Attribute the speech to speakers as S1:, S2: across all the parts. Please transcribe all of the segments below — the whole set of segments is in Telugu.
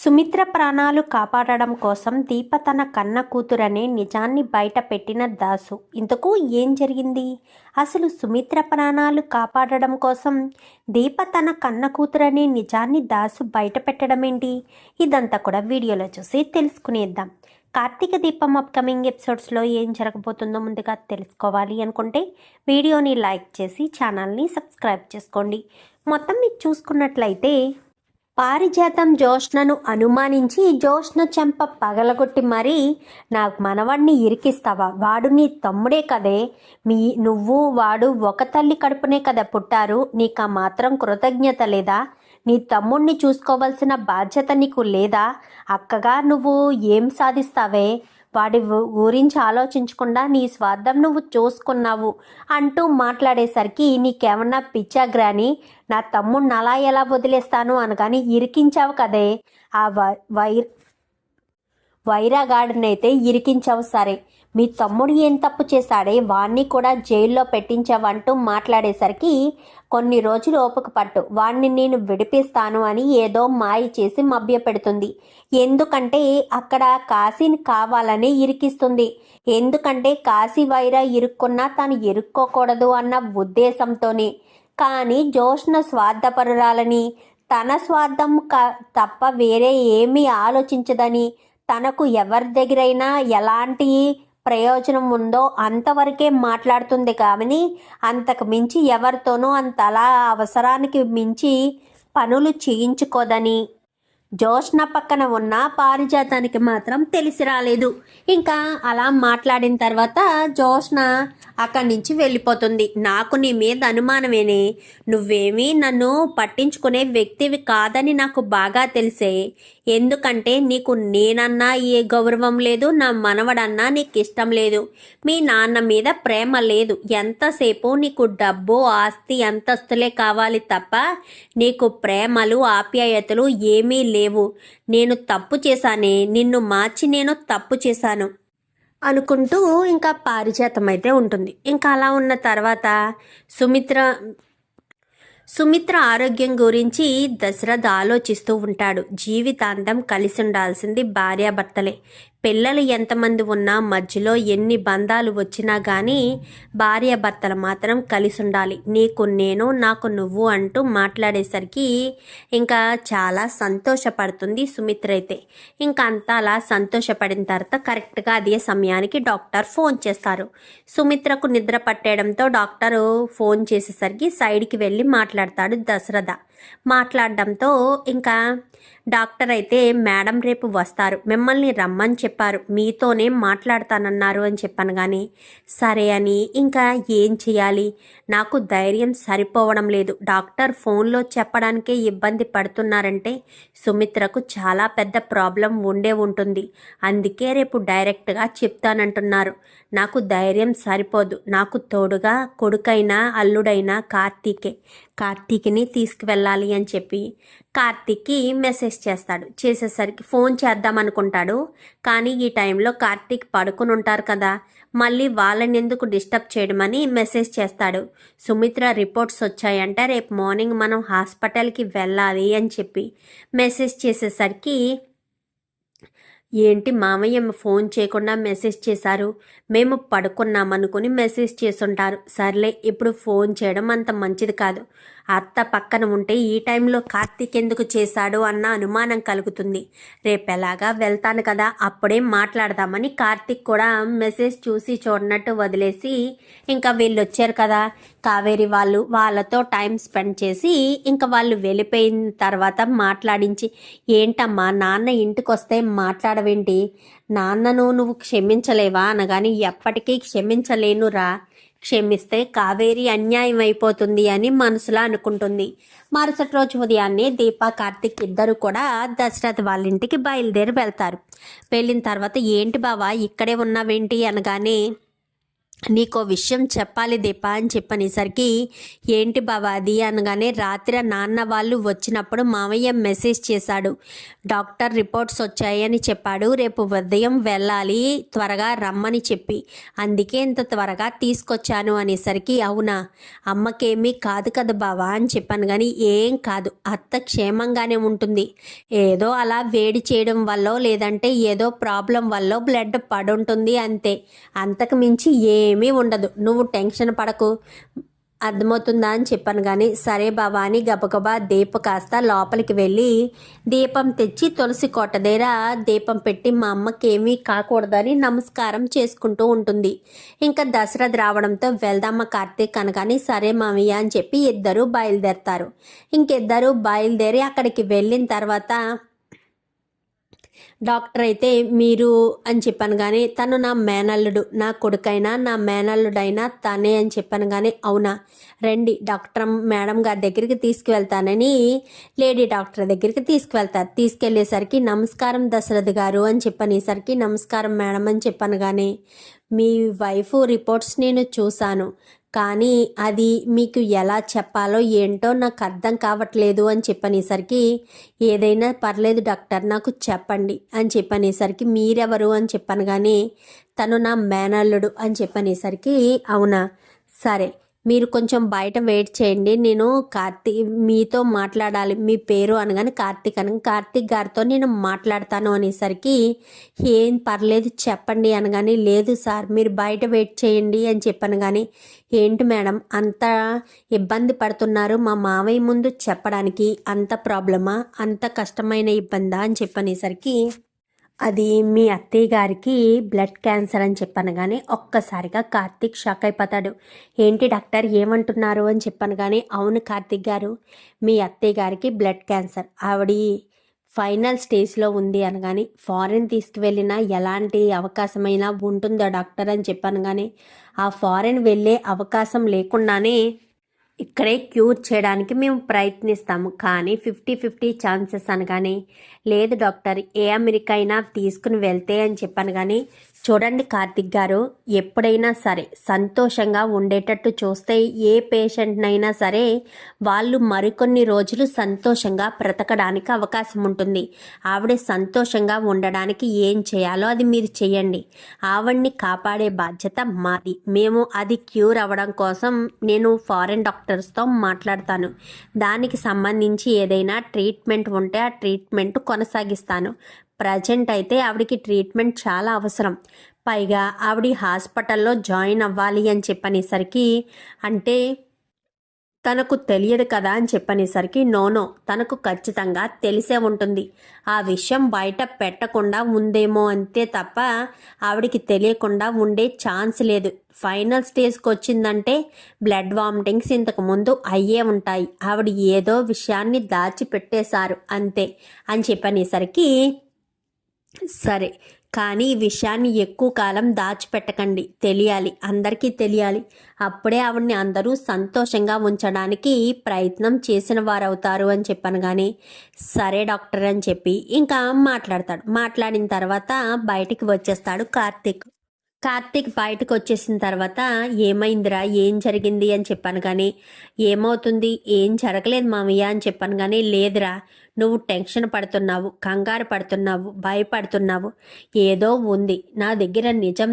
S1: సుమిత్ర ప్రాణాలు కాపాడడం కోసం దీప తన కన్న కూతురనే నిజాన్ని బయట పెట్టిన దాసు. ఇంతకు ఏం జరిగింది? అసలు సుమిత్ర ప్రాణాలు కాపాడడం కోసం దీప తన కన్న కూతురనే నిజాన్ని దాసు బయట పెట్టడం ఏంటి? ఇదంతా కూడా వీడియోలో చూసి తెలుసుకునేద్దాం. కార్తీక దీపం అప్కమింగ్ ఎపిసోడ్స్లో ఏం జరగబోతుందో ముందుగా తెలుసుకోవాలి అనుకుంటే వీడియోని లైక్ చేసి ఛానల్ని సబ్స్క్రైబ్ చేసుకోండి. మొత్తం మీకు చూసుకున్నట్లయితే పారిజాతం జ్యోష్ణను అనుమానించి జ్యోష్ణ చెంప పగలగొట్టి మరీ నాకు మనవాడిని ఇరికిస్తావా? వాడు నీ తమ్ముడే కదే, నువ్వు వాడు ఒక తల్లి కడుపునే కదా పుట్టారు, నీకు ఆ మాత్రం కృతజ్ఞత లేదా? నీ తమ్ముడిని చూసుకోవాల్సిన బాధ్యత నీకు లేదా? అక్కగా నువ్వు ఏం సాధిస్తావే? వాడి గురించి ఆలోచించకుండా నీ స్వార్థం నువ్వు చూసుకున్నావు అంటూ మాట్లాడేసరికి నీకేమన్నా పిచ్చా గ్రాని? నా తమ్ముడిని అలా ఎలా వదిలేస్తాను అనగాని ఇరికించావు కదే, ఆ వైరాగాడినైతే ఇరికించావు సరే, మీ తమ్ముడు ఏం తప్పు చేశాడే, వాణ్ణి కూడా జైల్లో పెట్టించావంటూ మాట్లాడేసరికి కొన్ని రోజులు ఓపిక పట్టు, వాణ్ణి నేను విడిపిస్తాను అని ఏదో మాయ చేసి మభ్యపెడుతుంది. ఎందుకంటే అక్కడ కాశీని కావాలని ఇరికిస్తుంది. ఎందుకంటే కాశీ వైరా ఇరుక్కున్నా తను ఇరుక్కోకూడదు అన్న ఉద్దేశంతోనే. కానీ జ్యోష్ణ స్వార్థపరురాలని, తన స్వార్థం తప్ప వేరే ఏమీ ఆలోచించదని, తనకు ఎవరి దగ్గరైనా ఎలాంటి ప్రయోజనం ఉందో అంతవరకే మాట్లాడుతుంది. కానీ అంతకు మించి ఎవరితోనూ అంతలా అవసరానికి మించి పనులు చేయించుకోదని జ్యోష్ణ పక్కన ఉన్న పారిజాతానికి మాత్రం తెలిసి రాలేదు. ఇంకా అలా మాట్లాడిన తర్వాత జ్యోష్ణ అక్కడి నుంచి వెళ్ళిపోతుంది. నాకు నీ మీద అనుమానమేనే, నువ్వేమీ నన్ను పట్టించుకునే వ్యక్తివి కాదని నాకు బాగా తెలిసే. ఎందుకంటే నీకు నేనన్నా ఏ గౌరవం లేదు, నా మనవడన్నా నీకు ఇష్టం లేదు, మీ నాన్న మీద ప్రేమ లేదు. ఎంతసేపు నీకు డబ్బు ఆస్తి అంతస్తులే కావాలి తప్ప నీకు ప్రేమలు ఆప్యాయతలు ఏమీ లేవు. నేను తప్పు చేశానే, నిన్ను మార్చి నేను తప్పు చేశాను అనుకుంటూ ఇంకా పారిజాతం అయితే ఉంటుంది. ఇంకా అలా ఉన్న తర్వాత సుమిత్ర ఆరోగ్యం గురించి దశరథ్ ఆలోచిస్తూ ఉంటాడు. జీవితాంతం కలిసి ఉండాల్సింది భార్యాభర్తలే. పిల్లలు ఎంతమంది ఉన్నా, మధ్యలో ఎన్ని బంధాలు వచ్చినా కానీ భార్యాభర్తలు మాత్రం కలిసి ఉండాలి. నీకు నేను, నాకు నువ్వు అంటూ మాట్లాడేసరికి ఇంకా చాలా సంతోషపడుతుంది సుమిత్ర అయితే. ఇంకా అంతా అలా సంతోషపడిన తర్వాత కరెక్ట్గా అదే సమయానికి డాక్టర్ ఫోన్ చేస్తారు. సుమిత్రకు నిద్ర పట్టేయడంతో డాక్టరు ఫోన్ చేసేసరికి సైడ్కి వెళ్ళి మాట్లాడతాడు దశరథ. మాట్లాడడంతో ఇంకా డాక్టర్ అయితే, మేడం రేపు వస్తారు, మిమ్మల్ని రమ్మని చెప్పారు, మీతోనే మాట్లాడతానన్నారు అని చెప్పాను. కానీ సరే అని ఇంకా ఏం చేయాలి, నాకు ధైర్యం సరిపోవడం లేదు. డాక్టర్ ఫోన్లో చెప్పడానికే ఇబ్బంది పడుతున్నారంటే సుమిత్రకు చాలా పెద్ద ప్రాబ్లం ఉండే ఉంటుంది. అందుకే రేపు డైరెక్ట్గా చెప్తానంటున్నారు. నాకు ధైర్యం సరిపోదు. నాకు తోడుగా కొడుకైనా అల్లుడైనా కార్తీక్ని తీసుకువెళ్ళాలి అని చెప్పి కార్తీక్కి మెసేజ్ చేస్తాడు. చేసేసరికి ఫోన్ చేద్దాం అనుకుంటాడు. కానీ ఈ టైంలో కార్తీక్ పడుకుని ఉంటారు కదా, మళ్ళీ వాళ్ళని ఎందుకు డిస్టర్బ్ చేయడమని మెసేజ్ చేస్తాడు. సుమిత్ర రిపోర్ట్స్ వచ్చాయంటే రేపు మార్నింగ్ మనం హాస్పిటల్కి వెళ్ళాలి అని చెప్పి మెసేజ్ చేసేసరికి, ఏంటి మామయ్య ఫోన్ చేయకుండా మెసేజ్ చేశారు, మేము పడుకున్నామనుకుని మెసేజ్ చేసుంటారు. సర్లే, ఇప్పుడు ఫోన్ చేయడం అంత మంచిది కాదు. అత్త పక్కన ఉంటే ఈ టైంలో కార్తీక్ ఎందుకు చేశాడు అన్న అనుమానం కలుగుతుంది. రేపెలాగా వెళ్తాను కదా, అప్పుడే మాట్లాడదామని కార్తీక్ కూడా మెసేజ్ చూసి చూడనట్టు వదిలేసి ఇంకా వీళ్ళు వచ్చారు కదా కావేరి వాళ్ళు, వాళ్ళతో టైం స్పెండ్ చేసి ఇంకా వాళ్ళు వెళ్ళిపోయిన తర్వాత మాట్లాడించి, ఏంటమ్మా నాన్న ఇంటికి వస్తే మాట్లాడవేంటి, నాన్నను నువ్వు క్షమించలేవా అనగాని, ఎప్పటికీ క్షమించలేనురా, క్షమిస్తే కావేరి అన్యాయం అయిపోతుంది అని మనసులో అనుకుంటుంది. మరుసటి రోజు ఉదయాన్నే దీప కార్తీక్ ఇద్దరు కూడా దశరథ్ వాళ్ళ ఇంటికి బయలుదేరి వెళ్తారు. వెళ్ళిన తర్వాత, ఏంటి బావా ఇక్కడే ఉన్నావేంటి అనగానే, నీకో విషయం చెప్పాలి దీపా అని చెప్పనేసరికి ఏంటి బావా అది అనగానే రాత్రి నాన్న వాళ్ళు వచ్చినప్పుడు మామయ్య మెసేజ్ చేశాడు, డాక్టర్ రిపోర్ట్స్ వచ్చాయని చెప్పాడు, రేపు ఉదయం వెళ్ళాలి త్వరగా రమ్మని చెప్పి, అందుకే ఇంత త్వరగా తీసుకొచ్చాను అనేసరికి అవునా, అమ్మకేమీ కాదు కదా బావా అని చెప్పాను. కానీ ఏం కాదు, అత్త క్షేమంగానే ఉంటుంది, ఏదో అలా వేడి చేయడం వల్ల లేదంటే ఏదో ప్రాబ్లం వల్ల బ్లడ్ పడుంటుంది అంతే, అంతకు మించి ఏమీ ఉండదు, నువ్వు టెన్షన్ పడకు, అర్థమవుతుందా అని చెప్పాను. కానీ సరే బాబా అని గబగబా దీప కాస్త లోపలికి వెళ్ళి దీపం తెచ్చి తులసి కోట దగ్గర దీపం పెట్టి మా అమ్మకి ఏమీ కాకూడదని నమస్కారం చేసుకుంటూ ఉంటుంది. ఇంకా దశరథ్ రావడంతో వెళ్దామా కార్తీక్ అనగాని సరే మామయ్య అని చెప్పి ఇద్దరు బయలుదేరతారు. ఇంకిద్దరు బయలుదేరి అక్కడికి వెళ్ళిన తర్వాత డాక్టర్ అయితే మీరు అని చెప్పాను. కానీ తను నా మేనల్లుడు, నా కొడుకైనా నా మేనల్లుడైనా తనే అని చెప్పాను. కానీ అవునా, రండి డాక్టర్ మేడం గారి దగ్గరికి తీసుకువెళ్తానని లేడీ డాక్టర్ దగ్గరికి తీసుకువెళ్తారు. తీసుకెళ్ళేసరికి నమస్కారం దశరథ్ గారు అని చెప్పనేసరికి నమస్కారం మేడం అని చెప్పాను. కానీ మీ వైఫ్ రిపోర్ట్స్ నేను చూశాను, కానీ అది మీకు ఎలా చెప్పాలో ఏంటో నాకు అర్థం కావట్లేదు అని చెప్పనేసరికి ఏదైనా పర్లేదు డాక్టర్ నాకు చెప్పండి అని చెప్పనేసరికి మీరెవరు అని చెప్పాను. కానీ తను నా మేనల్లుడు అని చెప్పనేసరికి అవునా సరే మీరు కొంచెం బయట వెయిట్ చేయండి, నేను మీతో మాట్లాడాలి, మీ పేరు అనగానే కార్తీక్ అనగా కార్తీక్ గారితో నేను మాట్లాడతాను అనేసరికి ఏం పర్లేదు చెప్పండి అనగానే లేదు సార్ మీరు బయట వెయిట్ చేయండి అని చెప్పాను. కానీ ఏంటి మేడం అంత ఇబ్బంది పడుతున్నారు, మా మావయ్య ముందు చెప్పడానికి అంత ప్రాబ్లమా, అంత కష్టమైన ఇబ్బందా అని చెప్పనేసరికి అది మీ అత్తయ్య గారికి బ్లడ్ క్యాన్సర్ అని చెప్పాను. కానీ ఒక్కసారిగా కార్తీక్ షాక్ అయిపోతాడు. ఏంటి డాక్టర్ ఏమంటున్నారు అని చెప్పాను. కానీ అవును కార్తీక్ గారు, మీ అత్తయ్య గారికి బ్లడ్ క్యాన్సర్, ఆవిడ ఫైనల్ స్టేజ్లో ఉంది అనగాని ఫారెన్ తీసుకువెళ్ళినా ఎలాంటి అవకాశమైనా ఉంటుందా డాక్టర్ అని చెప్పాను. కానీ ఆ ఫారెన్ వెళ్ళే అవకాశం లేకుండానే ఇక్కడే క్యూర్ చేయడానికి మేము ప్రయత్నిస్తాము, కానీ 50-50 ఛాన్సెస్ అనగానే లేదు డాక్టర్ ఏ అమెరికా అయినా తీసుకుని వెళ్తే అని చెప్పాను. కానీ చూడండి కార్తిక్ గారు, ఎప్పుడైనా సరే సంతోషంగా ఉండేటట్టు చూస్తే ఏ పేషెంట్నైనా సరే వాళ్ళు మరికొన్ని రోజులు సంతోషంగా బ్రతకడానికి అవకాశం ఉంటుంది. ఆవిడ సంతోషంగా ఉండడానికి ఏం చేయాలో అది మీరు చేయండి, ఆవిడ్ని కాపాడే బాధ్యత మాది, మేము అది క్యూర్ అవ్వడం కోసం నేను ఫారెన్ డాక్టర్స్తో మాట్లాడతాను, దానికి సంబంధించి ఏదైనా ట్రీట్మెంట్ ఉంటే ఆ ట్రీట్మెంట్ కొనసాగిస్తాను. ప్రజెంట్ అయితే ఆవిడికి ట్రీట్మెంట్ చాలా అవసరం, పైగా ఆవిడ హాస్పిటల్లో జాయిన్ అవ్వాలి అని చెప్పనేసరికి అంటే తనకు తెలియదు కదా అని చెప్పనేసరికి నోనో తనకు ఖచ్చితంగా తెలిసే ఉంటుంది, ఆ విషయం బయట పెట్టకుండా ఉందేమో అంతే తప్ప ఆవిడికి తెలియకుండా ఉండే ఛాన్స్ లేదు. ఫైనల్ స్టేజ్కి వచ్చిందంటే బ్లడ్ వామిటింగ్స్ ఇంతకుముందు అయ్యే ఉంటాయి, ఆవిడ ఏదో విషయాన్ని దాచిపెట్టేశారు అంతే అని చెప్పనేసరికి సరే కానీ ఈ విషయాన్ని ఎక్కువ కాలం దాచిపెట్టకండి, తెలియాలి, అందరికీ తెలియాలి, అప్పుడే ఆవిడ్ని అందరూ సంతోషంగా ఉంచడానికి ప్రయత్నం చేసిన వారవుతారు అని చెప్పాను. కానీ సరే డాక్టర్ అని చెప్పి ఇంకా మాట్లాడతాడు. మాట్లాడిన తర్వాత బయటికి వచ్చేస్తాడు కార్తీక్ బయటకు వచ్చేసిన తర్వాత ఏమైందిరా ఏం జరిగింది అని చెప్పాను. కానీ ఏమవుతుంది ఏం జరగలేదు మామయ్య అని చెప్పాను. కానీ లేదురా నువ్వు టెన్షన్ పడుతున్నావు, కంగారు పడుతున్నావు, భయపడుతున్నావు, ఏదో ఉంది, నా దగ్గర నిజం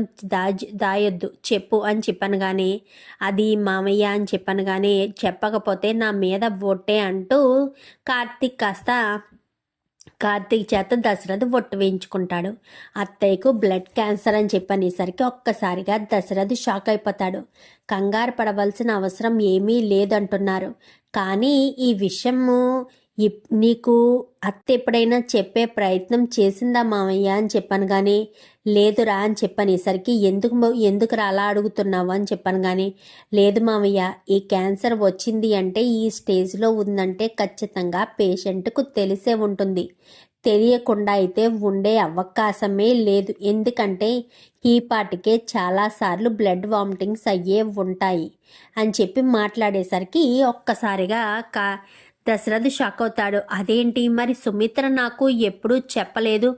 S1: దాయొద్దు చెప్పు అని చెప్పాను. కానీ అది మామయ్య అని చెప్పాను. కానీ చెప్పకపోతే నా మీద ఒట్టే అంటూ కార్తీక్ చేత దశరథ్ ఒట్టు వేయించుకుంటాడు. అత్తయ్యకు బ్లడ్ క్యాన్సర్ అని చెప్పనేసరికి ఒక్కసారిగా దశరథ్ షాక్ అయిపోతాడు. కంగారు పడవలసిన అవసరం ఏమీ లేదంటున్నారు, కానీ ఈ విషయము నీకు అత్త ఎప్పుడైనా చెప్పే ప్రయత్నం చేసిందా మామయ్య అని చెప్పాను. కానీ లేదురా అని చెప్పనేసరికి ఎందుకురా అలా అడుగుతున్నావు అని చెప్పాను. కానీ లేదు మామయ్య, ఈ క్యాన్సర్ వచ్చింది అంటే ఈ స్టేజ్లో ఉందంటే ఖచ్చితంగా పేషెంట్కు తెలిసే ఉంటుంది, తెలియకుండా అయితే ఉండే అవకాశమే లేదు, ఎందుకంటే ఈ పాటికే చాలాసార్లు బ్లడ్ వామిటింగ్స్ అయ్యే ఉంటాయి అని చెప్పి మాట్లాడేసరికి ఒక్కసారిగా దశరథ్ షాక్ అవుతాడు. అదేంటి మరి సుమిత్ర నాకు ఎప్పుడూ చెప్పలేదు,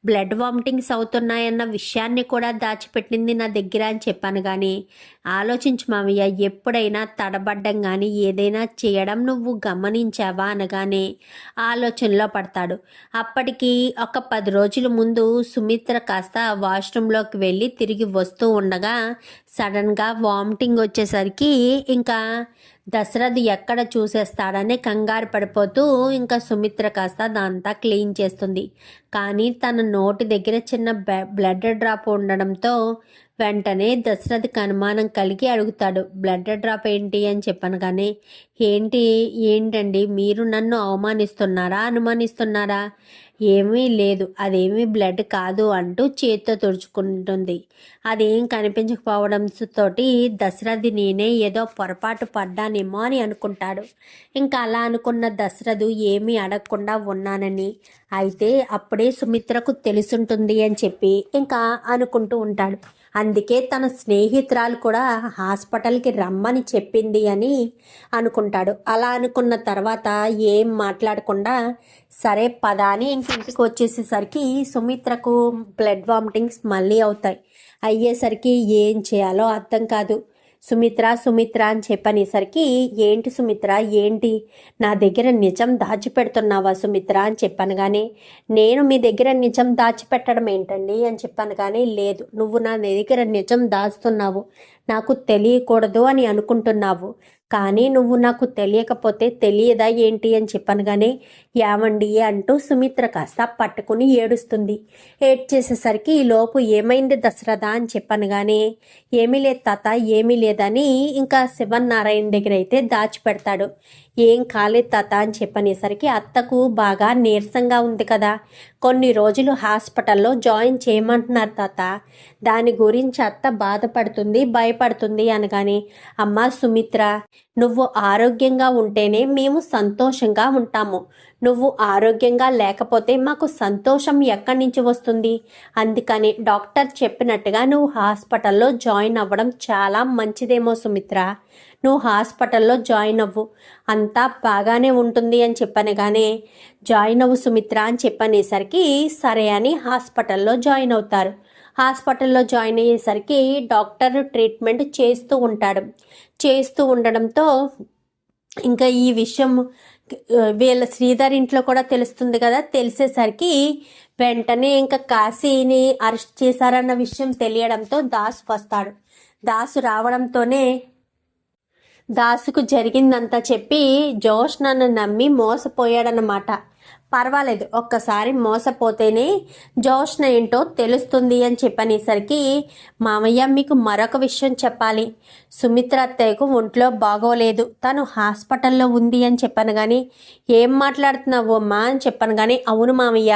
S1: బ్లడ్ వామిటింగ్స్ అవుతున్నాయన్న విషయాన్ని కూడా దాచిపెట్టింది నా దగ్గర అని చెప్పాను. కానీ ఆలోచించు మామయ్య, ఎప్పుడైనా తడబడ్డం కానీ ఏదైనా చేయడం నువ్వు గమనించావా అనగానే ఆలోచనలో పడతాడు. అప్పటికి ఒక 10 రోజుల ముందు సుమిత్ర కాస్త వాష్రూమ్లోకి వెళ్ళి తిరిగి వస్తూ ఉండగా సడన్గా వామిటింగ్ వచ్చేసరికి ఇంకా దశరథ్ ఎక్కడ చూసేస్తాడని కంగారు పడిపోతూ ఇంకా సుమిత్ర కాస్త దాంతా క్లీన్ చేస్తుంది. కానీ తన నోటి దగ్గర చిన్న బ్లడ్ డ్రాప్ ఉండడంతో వెంటనే దశరథ్కి అనుమానం కలిగి అడుగుతాడు, బ్లడ్ డ్రాప్ ఏంటి అని చెప్పాను. కానీ ఏంటండి మీరు నన్ను అనుమానిస్తున్నారా? ఏమీ లేదు, అదేమీ బ్లడ్ కాదు అంటూ చేత్తో తుడుచుకుంటుంది. అదేం కనిపించకపోవడంతో దశరథ్ నేనే ఏదో పొరపాటు పడ్డానేమో అని అనుకుంటాడు. ఇంకా అలా అనుకున్న దశరథ్ ఏమీ అడగకుండా ఉన్నానని, అయితే అప్పుడే సుమిత్రకు తెలుసుంటుంది అని చెప్పి ఇంకా అనుకుంటూ ఉంటాడు. అందుకే తన స్నేహితురాలు కూడా హాస్పిటల్కి రమ్మని చెప్పింది అని అనుకుంటాడు. అలా అనుకున్న తర్వాత ఏం మాట్లాడకుండా సరే పద అని ఇంటికి వచ్చేసేసరికి సుమిత్రకు బ్లడ్ వామిటింగ్స్ మళ్ళీ అవుతాయి. అయ్యేసరికి ఏం చేయాలో అర్థం కాదు. సుమిత్ర అని చెప్పనేసరికి ఏంటి సుమిత్ర, ఏంటి నా దగ్గర నిజం దాచిపెడుతున్నావా సుమిత్ర అని చెప్పాను. కానీ నేను మీ దగ్గర నిజం దాచిపెట్టడం ఏంటండి అని చెప్పాను. కానీ లేదు, నువ్వు నా దగ్గర నిజం దాచుతున్నావు, నాకు తెలియకూడదు అని అనుకుంటున్నావు. కానీ నువ్వు నాకు తెలియకపోతే తెలియదా ఏంటి అని చెప్పాను. కానీ ఏమండి అంటూ సుమిత్ర కాస్త పట్టుకుని ఏడుస్తుంది. ఏడ్చేసేసరికి ఈ లోపు ఏమైంది దశరథ అని చెప్పాను. కానీ ఏమీ లేదు తాత, ఏమీ లేదని ఇంకా శివనారాయణ దగ్గర అయితే దాచిపెడతాడు. ఏం కాలేదు తాత అని చెప్పనేసరికి అత్తకు బాగా నీరసంగా ఉంది కదా, కొన్ని రోజులు హాస్పిటల్లో జాయిన్ చేయమంటున్నారు తాత, దాని గురించి అత్త బాధపడుతుంది భయపడుతుంది అనగానే అమ్మా సుమిత్ర, నువ్వు ఆరోగ్యంగా ఉంటేనే మేము సంతోషంగా ఉంటాము, నువ్వు ఆరోగ్యంగా లేకపోతే మాకు సంతోషం ఎక్కడి నుంచి వస్తుంది? అందుకని డాక్టర్ చెప్పినట్టుగా నువ్వు హాస్పిటల్లో జాయిన్ అవ్వడం చాలా మంచిదేమో సుమిత్ర, నువ్వు హాస్పిటల్లో జాయిన్ అవ్వు, అంతా బాగానే ఉంటుంది అని చెప్పాను. కానీ జాయిన్ అవ్వు సుమిత్ర అని చెప్పనేసరికి సరే అని హాస్పిటల్లో జాయిన్ అవుతారు. హాస్పిటల్లో జాయిన్ అయ్యేసరికి డాక్టర్ ట్రీట్మెంట్ చేస్తూ ఉండడంతో ఇంకా ఈ విషయం వీళ్ళ శ్రీధర్ ఇంట్లో కూడా తెలుస్తుంది కదా. తెలిసేసరికి వెంటనే ఇంకా కాశీని అరెస్ట్ చేశారన్న విషయం తెలియడంతో దాసు వస్తాడు. దాసు రావడంతోనే దాసుకు జరిగిందంతా చెప్పి జోష్ నన్ను నమ్మి మోసపోయాడనమాట. పర్వాలేదు, ఒక్కసారి మోసపోతేనే జోష్న ఏంటో తెలుస్తుంది అని చెప్పనేసరికి మామయ్య మీకు మరొక విషయం చెప్పాలి, సుమిత్ర అత్తయ్యకు ఒంట్లో బాగోలేదు, తను హాస్పిటల్లో ఉంది అని చెప్పాను. కానీ ఏం మాట్లాడుతున్నావు అమ్మా అని చెప్పాను. కానీ అవును మామయ్య,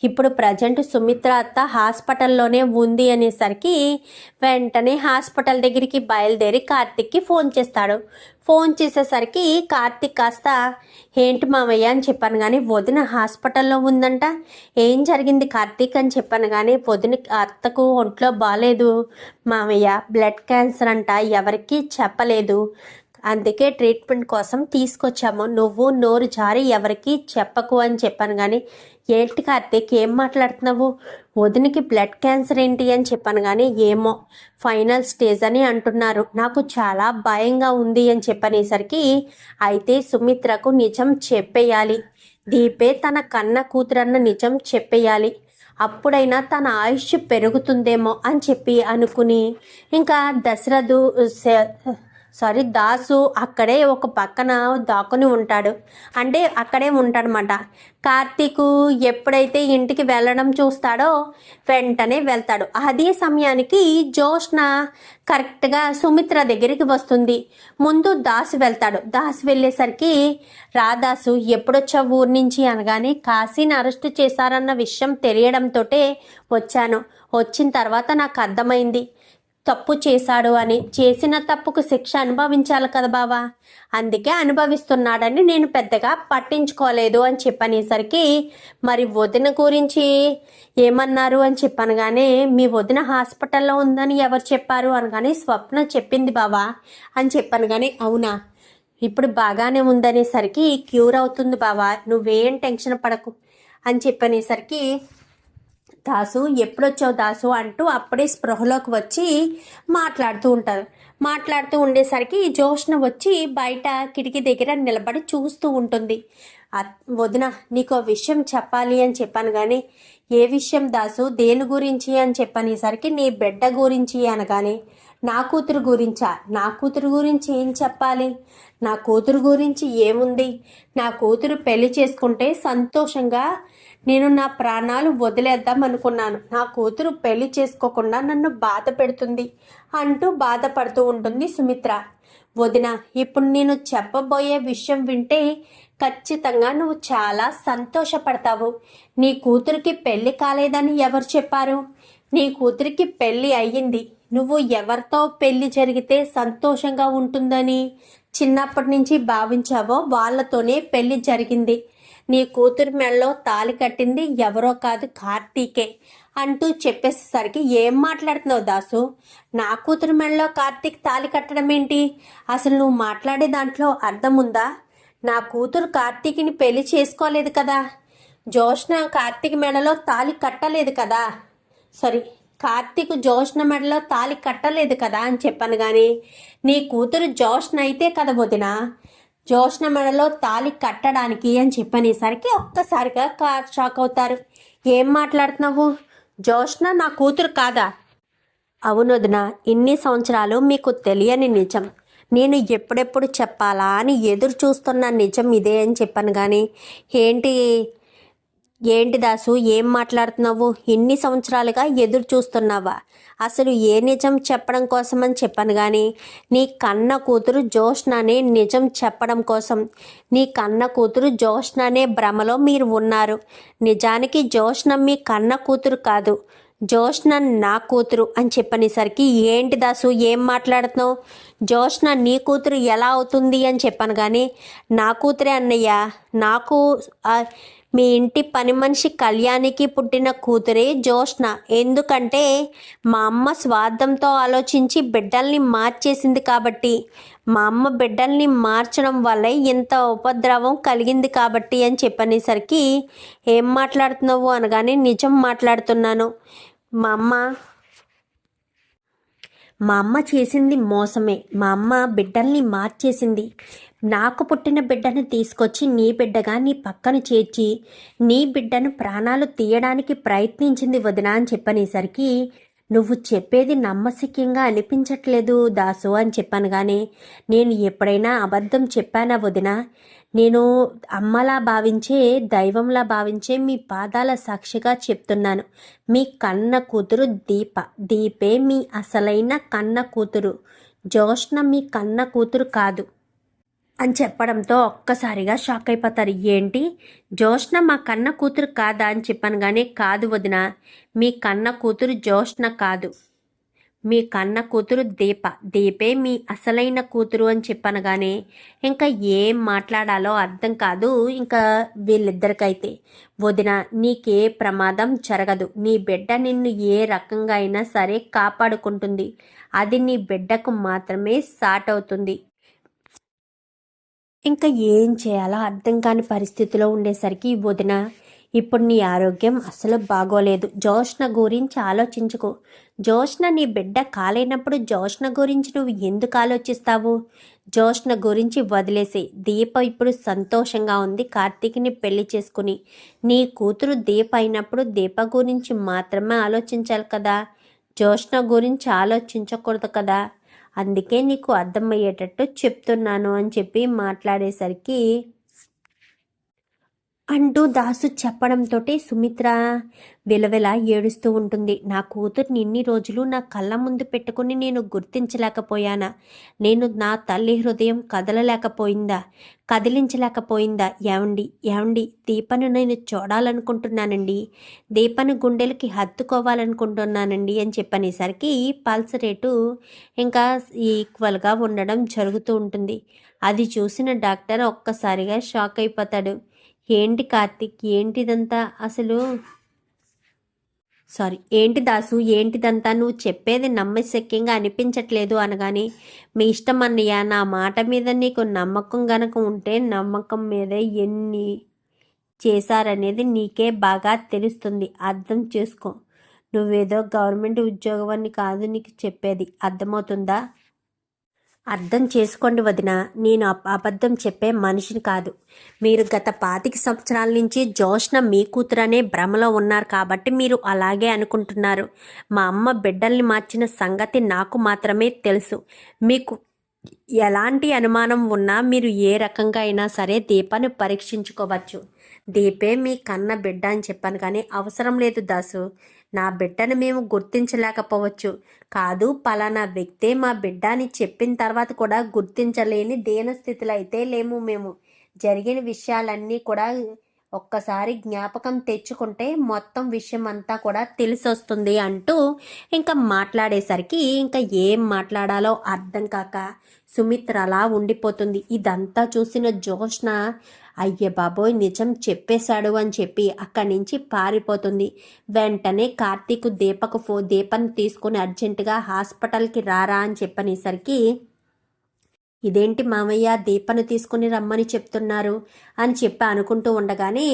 S1: ఇప్పుడు ప్రజెంట్ సుమిత్ర అత్త హాస్పిటల్లోనే ఉంది అనేసరికి వెంటనే హాస్పిటల్ దగ్గరికి బయలుదేరి కార్తిక్కి ఫోన్ చేస్తాడు. ఫోన్ చేసేసరికి కార్తిక్ కాస్త ఏంటి మామయ్య అని చెప్పాను. కానీ వదిన హాస్పిటల్లో ఉందంట, ఏం జరిగింది కార్తీక్ అని చెప్పాను. కానీ వదిన అత్తకు ఒంట్లో బాగాలేదు మామయ్య, బ్లడ్ క్యాన్సర్ అంట, ఎవరికీ చెప్పలేదు, అందుకే ట్రీట్మెంట్ కోసం తీసుకొచ్చాము, నువ్వు నోరు జారి ఎవరికి చెప్పకు అని చెప్పాను. కానీ ఏంటి కార్తీక్ ఏం మాట్లాడుతున్నావు, వదినికి బ్లడ్ క్యాన్సర్ ఏంటి అని చెప్పాను. కానీ ఏమో ఫైనల్ స్టేజ్ అని అంటున్నారు, నాకు చాలా భయంగా ఉంది అని చెప్పనేసరికి అయితే సుమిత్రకు నిజం చెప్పేయాలి, దీపే తన కన్న కూతురన్న నిజం చెప్పేయాలి, అప్పుడైనా తన ఆయుష్ పెరుగుతుందేమో అని చెప్పి అనుకుని ఇంకా దాసు అక్కడే ఒక పక్కన దాక్కుని ఉంటాడు. అంటే అక్కడే ఉంటాడనమాట. కార్తీకు ఎప్పుడైతే ఇంటికి వెళ్ళడం చూస్తాడో వెంటనే వెళ్తాడు. అదే సమయానికి జోష్న కరెక్ట్గా సుమిత్ర దగ్గరికి వస్తుంది. ముందు దాసు వెళ్తాడు. దాసు వెళ్ళేసరికి రాదాసు ఎప్పుడొచ్చావు ఊరి నుంచి అనగానే కాశీని అరెస్ట్ చేశారన్న విషయం తెలియడంతో వచ్చాను, వచ్చిన తర్వాత నాకు అర్థమైంది తప్పు చేశాడు అని, చేసిన తప్పుకు శిక్ష అనుభవించాలి కదా బావా, అందుకే అనుభవిస్తున్నాడని నేను పెద్దగా పట్టించుకోలేదు అని చెప్పనేసరికి మరి వదిన గురించి ఏమన్నారు అని చెప్పాను. కానీ మీ వదిన హాస్పిటల్లో ఉందని ఎవరు చెప్పారు అనగానే స్వప్న చెప్పింది బావా అని చెప్పాను. కానీ అవునా, ఇప్పుడు బాగానే ఉందనేసరికి క్యూర్ అవుతుంది బావా, నువ్వేం టెన్షన్ పడకు అని చెప్పనేసరికి దాసు ఎప్పుడొచ్చావు దాసు అంటూ అప్పుడే స్పృహలోకి వచ్చి మాట్లాడుతూ ఉండేసరికి జోష్న వచ్చి బయట కిటికీ దగ్గర నిలబడి చూస్తూ ఉంటుంది. వదిన నీకు విషయం చెప్పాలి అని చెప్పాను కానీ ఏ విషయం దాసు, దేని గురించి అని చెప్పనేసరికి నీ బిడ్డ గురించి అనగానే నా కూతురు గురించా? నా కూతురు గురించి ఏం చెప్పాలి? నా కూతురు గురించి ఏముంది? నా కూతురు పెళ్లి చేసుకుంటే సంతోషంగా నేను నా ప్రాణాలు వదిలేద్దాం అనుకున్నాను. నా కూతురు పెళ్లి చేసుకోకుండా నన్ను బాధ పెడుతుంది అంటూ బాధపడుతూ ఉంటుంది సుమిత్ర. వదిన, ఇప్పుడు నేను చెప్పబోయే విషయం వింటే ఖచ్చితంగా నువ్వు చాలా సంతోషపడతావు. నీ కూతురికి పెళ్లి కాలేదని ఎవరు చెప్పారు? నీ కూతురికి పెళ్లి అయ్యింది. నువ్వు ఎవరితో పెళ్లి జరిగితే సంతోషంగా ఉంటుందని చిన్నప్పటి నుంచి భావించావో వాళ్ళతోనే పెళ్లి జరిగింది. నీ కూతురు మెడలో తాళి కట్టింది ఎవరో కాదు, కార్తీకే అంటూ చెప్పేసరికి ఏం మాట్లాడుతున్నావు దాసు? నా కూతురు మెడలో కార్తీక్ తాళి కట్టడం ఏంటి? అసలు నువ్వు మాట్లాడే దాంట్లో అర్థం ఉందా? నా కూతురు కార్తీక్ని పెళ్లి చేసుకోలేదు కదా, జోష్న కార్తీక్ మెడలో తాళి కట్టలేదు కదా, సారీ కార్తీక్ జోష్న మెడలో తాళి కట్టలేదు కదా అని చెప్పాను. కానీ నీ కూతురు జోష్న అయితే కదా వదిన జోష్న మెడలో తాళి కట్టడానికి అని చెప్పనేసరికి ఒక్కసారిగా షాక్ అవుతారు. ఏం మాట్లాడుతున్నావు? జోష్న నా కూతురు కాదా? అవును వదిన, ఇన్ని సంవత్సరాలు మీకు తెలియని నిజం, నేను ఎప్పుడెప్పుడు చెప్పాలా అని ఎదురు చూస్తున్న నిజం ఇదే అని చెప్పాను. కానీ ఏంటి దాసు, ఏం మాట్లాడుతున్నావు? ఇన్ని సంవత్సరాలుగా ఎదురు చూస్తున్నావా? అసలు ఏ నిజం చెప్పడం కోసం అని చెప్పాను. కానీ నీ కన్న కూతురు జోష్ననే నిజం చెప్పడం కోసం, నీ కన్న కూతురు జోష్ననే భ్రమలో మీరు ఉన్నారు. నిజానికి జోష్న మీ కన్న కూతురు కాదు, జోష్న నా కూతురు అని చెప్పనేసరికి ఏంటి దాసు ఏం మాట్లాడుతున్నావు? జోష్న నీ కూతురు ఎలా అవుతుంది అని చెప్పాను. కానీ నా కూతురే అన్నయ్య, నాకు మీ ఇంటి పని మనిషి కళ్యాణికి పుట్టిన కూతురే జోష్న. ఎందుకంటే మా అమ్మ స్వార్థంతో ఆలోచించి బిడ్డల్ని మార్చేసింది కాబట్టి, మా అమ్మ బిడ్డల్ని మార్చడం వల్లే ఇంత ఉపద్రవం కలిగింది కాబట్టి అని చెప్పనేసరికి ఏం మాట్లాడుతున్నావు అనగానే నిజం మాట్లాడుతున్నాను. మా అమ్మ చేసింది మోసమే. మా అమ్మ బిడ్డల్ని మార్చేసింది. నాకు పుట్టిన బిడ్డను తీసుకొచ్చి నీ బిడ్డగా నీ పక్కన చేర్చి నీ బిడ్డను ప్రాణాలు తీయడానికి ప్రయత్నించింది వదిన అని చెప్పనేసరికి నువ్వు చెప్పేది నమ్మశక్యంగా అనిపించట్లేదు దాసు అని చెప్పాను. కానీ నేను ఎప్పుడైనా అబద్ధం చెప్పానా వదిన? నేను అమ్మలా భావించే, దైవంలా భావించే మీ పాదాల సాక్షిగా చెప్తున్నాను, మీ కన్న కూతురు దీపే మీ అసలైన కన్న కూతురు, జోష్న మీ కన్న కూతురు కాదు అని చెప్పడంతో ఒక్కసారిగా షాక్ అయిపోతారు. ఏంటి, జోష్న మా కన్న కూతురు కాదా అని చెప్పాను. కానీ కాదు వదిన, మీ కన్న కూతురు జోష్న కాదు, మీ కన్న కూతురు దీపే మీ అసలైన కూతురు అని చెప్పాను. కానీ ఇంకా ఏం మాట్లాడాలో అర్థం కాదు ఇంకా వీళ్ళిద్దరికైతే. వదిన, నీకే ప్రమాదం జరగదు, నీ బిడ్డ నిన్ను ఏ రకంగా అయినా సరే కాపాడుకుంటుంది, అది నీ బిడ్డకు మాత్రమే సాట్ అవుతుంది. ఇంకా ఏం చేయాలో అర్థం కాని పరిస్థితిలో ఉండేసరికి వదిన, ఇప్పుడు నీ ఆరోగ్యం అసలు బాగోలేదు, జోష్న గురించి ఆలోచించుకో. జోష్న నీ బిడ్డ కాలేనప్పుడు జోష్న గురించి నువ్వు ఎందుకు ఆలోచిస్తావు? జోష్న గురించి వదిలేసి, దీప ఇప్పుడు సంతోషంగా ఉంది కార్తీక్ని పెళ్లి చేసుకుని. నీ కూతురు దీప అయినప్పుడు దీప గురించి మాత్రమే ఆలోచించాలి కదా, జోష్న గురించి ఆలోచించకూడదు కదా. అందుకే నీకు అర్థమయ్యేటట్టు చెప్తున్నాను అని చెప్పి మాట్లాడేసరికి అంటూ దాసు చెప్పడంతో సుమిత్ర విలవిల ఏడుస్తూ ఉంటుంది. నా కూతుర్ని ఇన్ని రోజులు నా కళ్ళ ముందు పెట్టుకుని నేను గుర్తించలేకపోయానా? నేను నా తల్లి హృదయం కదిలించలేకపోయిందా? ఏమండి దీపను నేను చూడాలనుకుంటున్నానండి, దీపను గుండెలకి హత్తుకోవాలనుకుంటున్నానండి అని చెప్పనేసరికి పల్స్ రేటు ఇంకా ఈక్వల్గా ఉండడం జరుగుతూ ఉంటుంది. అది చూసిన డాక్టర్ ఒక్కసారిగా షాక్ అయిపోతాడు. ఏంటి కార్తీక్, ఏంటిదంతా? అసలు ఏంటి దాసు, ఏంటిదంతా? నువ్వు చెప్పేది నమ్మశక్యంగా అనిపించట్లేదు అనగాని, మీ ఇష్టం అన్నయ్య, నా మాట మీద నీకు నమ్మకం గనక ఉంటే నమ్మకం మీదే ఎన్ని చేశారనేది నీకే బాగా తెలుస్తుంది, అర్థం చేసుకో. నువ్వేదో గవర్నమెంట్ ఉద్యోగం అని కాదు నీకు చెప్పేది, అర్థమవుతుందా? అర్థం చేసుకోండి వదిన, నేను అబద్ధం చెప్పే మనిషిని కాదు. మీరు గత 25 సంవత్సరాల నుంచి జోష్న మీ కూతురనే భ్రమలో ఉన్నారు కాబట్టి మీరు అలాగే అనుకుంటున్నారు. మా అమ్మ బిడ్డల్ని మార్చిన సంగతి నాకు మాత్రమే తెలుసు. మీకు ఎలాంటి అనుమానం ఉన్నా మీరు ఏ రకంగా అయినా సరే దీపాన్ని పరీక్షించుకోవచ్చు. దీపే మీ కన్న బిడ్డ అని చెప్పాను, కానీ అవసరం లేదు దాసు. నా బిడ్డను మేము గుర్తించలేకపోవచ్చు, కాదు పలానా వ్యక్తే మా బిడ్డ అని చెప్పిన తర్వాత కూడా గుర్తించలేని దీనస్థితిలో అయితే లేము మేము. జరిగిన విషయాలన్నీ కూడా ఒక్కసారి జ్ఞాపకం తెచ్చుకుంటే మొత్తం విషయం అంతా కూడా తెలిసొస్తుంది అంటూ ఇంకా మాట్లాడేసరికి ఇంకా ఏం మాట్లాడాలో అర్థం కాక సుమిత్ర అలా ఉండిపోతుంది. ఇదంతా చూసిన జోష్న అయ్యే బాబోయ్ నిజం చెప్పేశాడు అని చెప్పి అక్కడి నుంచి పారిపోతుంది. వెంటనే కార్తీక్ దీపను తీసుకుని అర్జెంటుగా హాస్పిటల్కి రారా అని చెప్పనేసరికి, ఇదేంటి మామయ్య దీపను తీసుకుని రమ్మని చెప్తున్నారు అని చెప్పి అనుకుంటూ ఉండగానే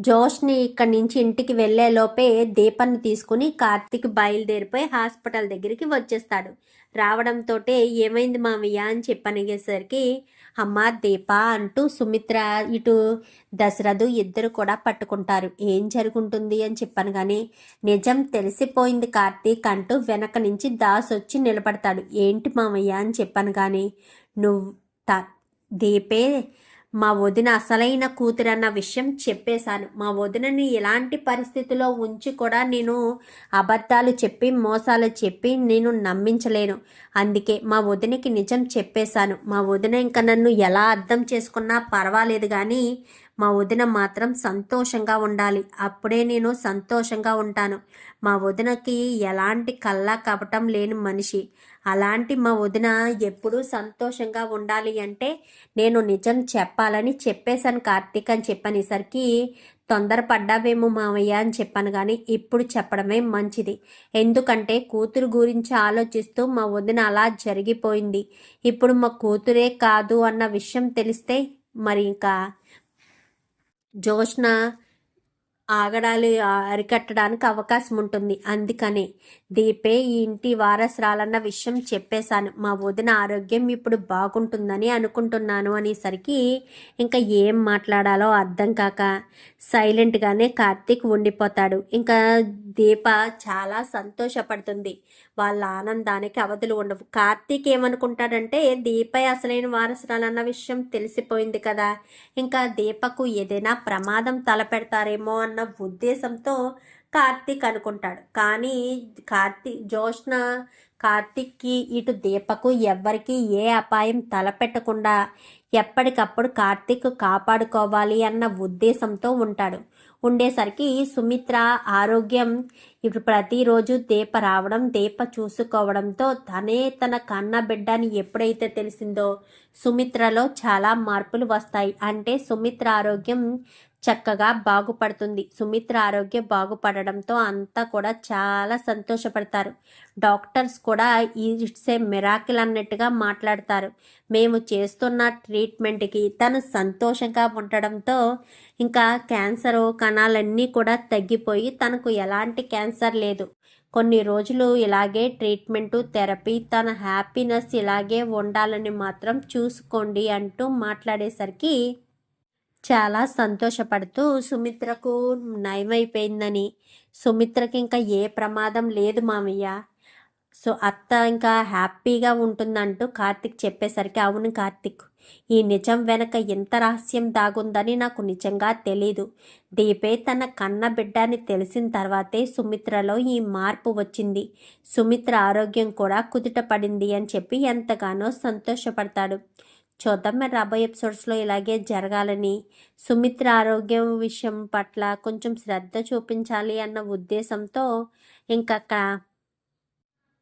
S1: జోష్ని ఇక్కడి నుంచి ఇంటికి వెళ్లే లోపే దీపను తీసుకుని కార్తీక్ బయలుదేరిపోయి హాస్పిటల్ దగ్గరికి వచ్చేస్తాడు. రావడంతో ఏమైంది మామయ్య అని చెప్పనేసరికి, అమ్మ దీప అంటూ సుమిత్ర ఇటు దశరథు ఇద్దరు కూడా పట్టుకుంటారు. ఏం జరుగుతుంది అని చెప్పాను కానీ, నిజం తెలిసిపోయింది కార్తీక్ అంటూ వెనక నుంచి దాస్ వచ్చి నిలబడతాడు. ఏంటి మామయ్య అని చెప్పాను కానీ, నువ్వు దీపే మా వదిన అసలైన కూతురన్న విషయం చెప్పేశాను. మా వదినని ఎలాంటి పరిస్థితిలో ఉంచి కూడా నేను అబద్ధాలు చెప్పి మోసాలు చెప్పి నేను నమ్మించలేను. అందుకే మా వదినకి నిజం చెప్పేశాను. మా వదిన ఇంకా నన్ను ఎలా అర్థం చేసుకున్నా పర్వాలేదు, కానీ మా వదిన మాత్రం సంతోషంగా ఉండాలి, అప్పుడే నేను సంతోషంగా ఉంటాను. మా వదినకి ఎలాంటి కల్లా కపటం లేని మనిషి. అలాంటి మా వదిన ఎప్పుడూ సంతోషంగా ఉండాలి అంటే నేను నిజం చెప్పాలని చెప్పేశాను కార్తీక్ అని చెప్పనేసరికి, తొందరపడ్డావేమో మావయ్య అని చెప్పాను, కానీ ఇప్పుడు చెప్పడమే మంచిది. ఎందుకంటే కూతురు గురించి ఆలోచిస్తూ మా వదిన అలా జరిగిపోయింది. ఇప్పుడు మా కూతురే కాదు అన్న విషయం తెలిస్తే మరి ఇంకా జోష్న ఆగడాలు అరికట్టడానికి అవకాశం ఉంటుంది. అందుకనే దీపే ఈ ఇంటి వారసురాలన్న విషయం చెప్పేశాను. మా వదిన ఆరోగ్యం ఇప్పుడు బాగుంటుందని అనుకుంటున్నాను అనేసరికి ఇంకా ఏం మాట్లాడాలో అర్థం కాక సైలెంట్గానే కార్తీక్ ఉండిపోతాడు. ఇంకా దీప చాలా సంతోషపడుతుంది. వాళ్ళ ఆనందానికి అవధులు ఉండవు. కార్తీక్ ఏమనుకుంటాడంటే, దీప అసలైన వారసురాలన్న విషయం తెలిసిపోయింది కదా, ఇంకా దీపకు ఏదైనా ప్రమాదం తలపెడతారేమో అన్న ఉద్దేశంతో కార్తీక్ అనుకుంటాడు. కానీ జోష్న కార్తీక్కి ఇటు దీపకు ఎవ్వరికి ఏ అపాయం తలపెట్టకుండా ఎప్పటికప్పుడు కార్తీక్ కాపాడుకోవాలి అన్న ఉద్దేశంతో ఉంటాడు. ఉండేసరికి సుమిత్ర ఆరోగ్యం ఇప్పుడు ప్రతిరోజు దీప రావడం, దీప చూసుకోవడంతో తన కన్న బిడ్డని ఎప్పుడైతే తెలిసిందో సుమిత్రలో చాలా మార్పులు వస్తాయి. అంటే సుమిత్ర ఆరోగ్యం చక్కగా బాగుపడుతుంది. సుమిత్ర ఆరోగ్యం బాగుపడడంతో అంతా కూడా చాలా సంతోషపడతారు. డాక్టర్స్ కూడా ఇట్స్ ఏ మిరాకిల్ అన్నట్టుగా మాట్లాడతారు. మేము చేస్తున్న ట్రీట్మెంట్కి తను సంతోషంగా ఉండడంతో ఇంకా క్యాన్సర్ కణాలన్నీ కూడా తగ్గిపోయి తనకు ఎలాంటి క్యాన్సర్ లేదు. కొన్ని రోజులు ఇలాగే ట్రీట్మెంటు థెరపీ, తన హ్యాపీనెస్ ఇలాగే ఉండాలని మాత్రం చూసుకోండి అంటూ మాట్లాడేసరికి చాలా సంతోషపడుతూ సుమిత్రకు నయమైపోయిందని, సుమిత్రకి ఇంకా ఏ ప్రమాదం లేదు మామయ్య, సో అత్త ఇంకా హ్యాపీగా ఉంటుందంటూ కార్తీక్ చెప్పేసరికి, అవును కార్తీక్, ఈ నిజం వెనక ఎంత రహస్యం దాగుందని నాకు నిజంగా తెలీదు. దీపే తన కన్న బిడ్డని తెలిసిన తర్వాతే సుమిత్రలో ఈ మార్పు వచ్చింది. సుమిత్ర ఆరోగ్యం కూడా కుదుట పడింది అని చెప్పి ఎంతగానో సంతోషపడతాడు. చూద్దాం మరి రాబోయే ఎపిసోడ్స్లో ఇలాగే జరగాలని, సుమిత్ర ఆరోగ్యం విషయం పట్ల కొంచెం శ్రద్ధ చూపించాలి అన్న ఉద్దేశంతో ఇంకక్క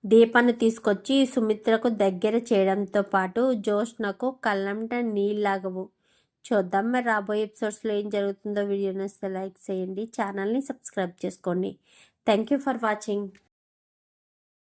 S1: దీపాన్ని తీసుకొచ్చి సుమిత్రకు దగ్గర చేయడంతో పాటు జోష్నకు కళ్ళంట నీళ్ళాగవు. చూద్దాం మరి రాబోయే ఎపిసోడ్స్లో ఏం జరుగుతుందో. వీడియోని లైక్ చేయండి, ఛానల్ని సబ్స్క్రైబ్ చేసుకోండి. Thank you for watching.